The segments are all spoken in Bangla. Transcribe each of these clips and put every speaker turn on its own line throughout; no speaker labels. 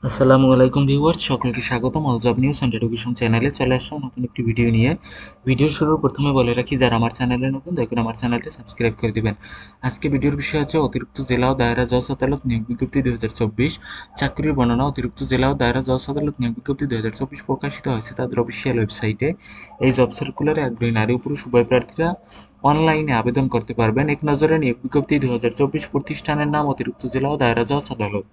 আসসালামু আলাইকুম ভিউয়ার্স, সকলকে স্বাগতম all job news and education চ্যানেলে। চলে আসলাম নতুন একটি ভিডিও নিয়ে। ভিডিও শুরুর প্রথমে বলে রাখি, যারা আমার চ্যানেলে নতুন দয়া করে আমার চ্যানেলটি সাবস্ক্রাইব করে দিবেন। আজকে ভিডিওর বিষয় হচ্ছে অতিরিক্ত জেলা ও দায়রা জজ আদালত নিয়োগ বিজ্ঞপ্তি 2024 চাকরির বর্ণনা। অতিরিক্ত জেলা ও দায়রা জজ আদালত নিয়োগ বিজ্ঞপ্তি 2024 প্রকাশিত হয়েছে তাদের অফিসিয়াল ওয়েবসাইটে। এই জব সার্কুলারে আগ্রহী নারী ও পুরুষ উভয় প্রার্থীরা অনলাইনে আবেদন করতে পারবেন। এক নজরে নিয়োগ বিজ্ঞপ্তি 2024। প্রতিষ্ঠানের নাম অতিরিক্ত জেলা ও দায়রা জজ আদালত।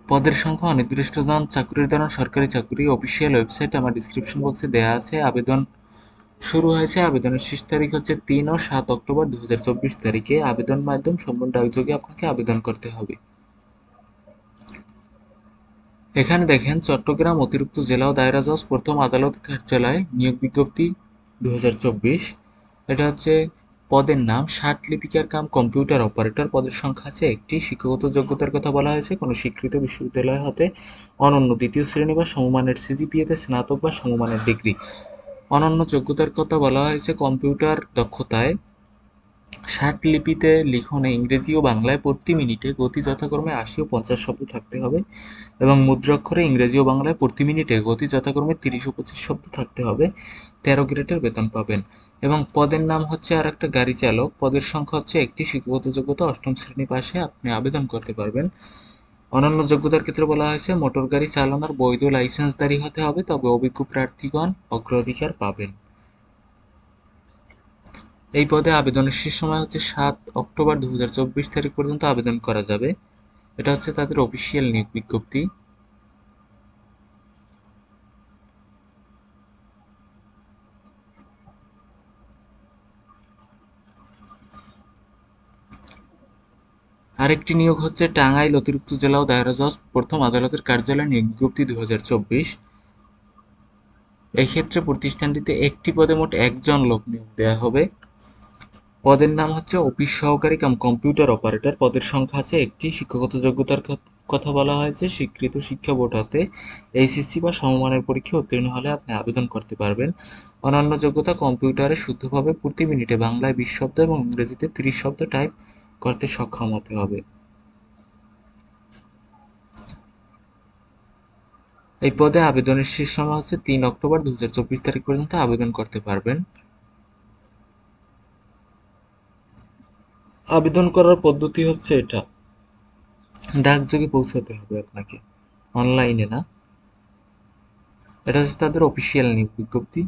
পদের সংখ্যা অনির্দিষ্টজন। চাকরির ধরন সরকারি চাকরি। অফিসিয়াল ওয়েবসাইট আমার ডিসক্রিপশন বক্সে দেওয়া আছে। আবেদন শুরু হয়েছে, আবেদনের শেষ তারিখ হচ্ছে 3 ও 7 অক্টোবর 2024 তারিখে। আবেদন মাধ্যম সম্পূর্ণ ডাকযোগে আপনাকে আবেদন করতে হবে। এখানে দেখেন, চট্টগ্রাম অতিরিক্ত জেলা ও দায়রা জজ প্রথম আদালত কার্যালয় নিয়োগ বিজ্ঞপ্তি 2024। এটা হচ্ছে পদের নাম ষাট লিপিকার কাম কম্পিউটার অপারেটর। পদের সংখ্যা আছে একটি। শিক্ষাগত যোগ্যতার কথা বলা হয়েছে কোনো স্বীকৃত বিশ্ববিদ্যালয় হতে অনন্য দ্বিতীয় শ্রেণী বা সমমানের সিজিপিএতে স্নাতক বা সমমানের ডিগ্রি। অনন্য যোগ্যতার কথা বলা হয়েছে কম্পিউটার দক্ষতায় ষাট লিপিতে লিখনে ইংরেজি ও বাংলায় প্রতি মিনিটে গতি যথাক্রমে ৮০ ও ৫০ শব্দ থাকতে হবে এবং মুদ্রাক্ষরে ইংরেজি ও বাংলায় প্রতি মিনিটে গতি যথাক্রমে ৩০ ও ২৫ শব্দ থাকতে হবে। ১৩ গ্রেডের বেতন পাবেন। এবং পদের নাম হচ্ছে আর একটা গাড়ি চালক। পদের সংখ্যা হচ্ছে একটি। শিক্ষাগত যোগ্যতা অষ্টম শ্রেণী পাশে আপনি আবেদন করতে পারবেন। অন্যান্য যোগ্যতার ক্ষেত্রে বলা হয়েছে মোটর গাড়ি চালানোর বৈধ লাইসেন্সধারী হতে হবে, তবে অভিজ্ঞ প্রার্থীগণ অগ্রাধিকার পাবেন। এই পদে আবেদনের শেষ সময় হচ্ছে 7 অক্টোবর 2024 তারিখ পর্যন্ত আবেদন করা যাবে। এটা হচ্ছে তাদের অফিসিয়াল নিয়োগ বিজ্ঞপ্তি। আরেকটি নিয়োগ হচ্ছে টাঙ্গাইল অতিরিক্ত জেলা ও দায়রা জজ প্রথম আদালতের কার্যালয় নিয়োগ বিজ্ঞপ্তি 2024। এই ক্ষেত্রে প্রতিষ্ঠানটিতে একটি পদে মোট একজন লোক নিয়োগ দেওয়া হবে। পদের নাম হচ্ছে অফিস সহকারী কাম কম্পিউটার অপারেটর। পদের সংখ্যা আছে একটি। শিক্ষাগত যোগ্যতার কথা বলা হয়েছে স্বীকৃত শিক্ষা বোর্ড হতে এইচএসসি বা সমমানের পরীক্ষায় উত্তীর্ণ হলে আপনি আবেদন করতে পারবেন। অন্যান্য যোগ্যতা কম্পিউটারে শুদ্ধভাবে প্রতি মিনিটে বাংলায় 20 শব্দ এবং ইংরেজিতে 30 শব্দ টাইপ করতে সক্ষম হতে হবে। এই পদে আবেদনের শেষ সময় হচ্ছে 3 অক্টোবর 2024 তারিখ পর্যন্ত আবেদন করতে পারবেন। আবেদন করার পদ্ধতি হচ্ছে এটা, ডাকযোগে পৌঁছাতে হবে আপনাকে, অনলাইনে না। এটা হচ্ছে তাদের অফিসিয়াল নিয়োগ বিজ্ঞপ্তি।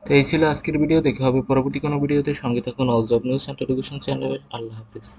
তো এই ছিল আজকের ভিডিও। দেখা হবে পরবর্তী কোনো ভিডিওতে। সঙ্গে থাকুন all job news and education চ্যানেলের। আল্লাহ হাফিজ।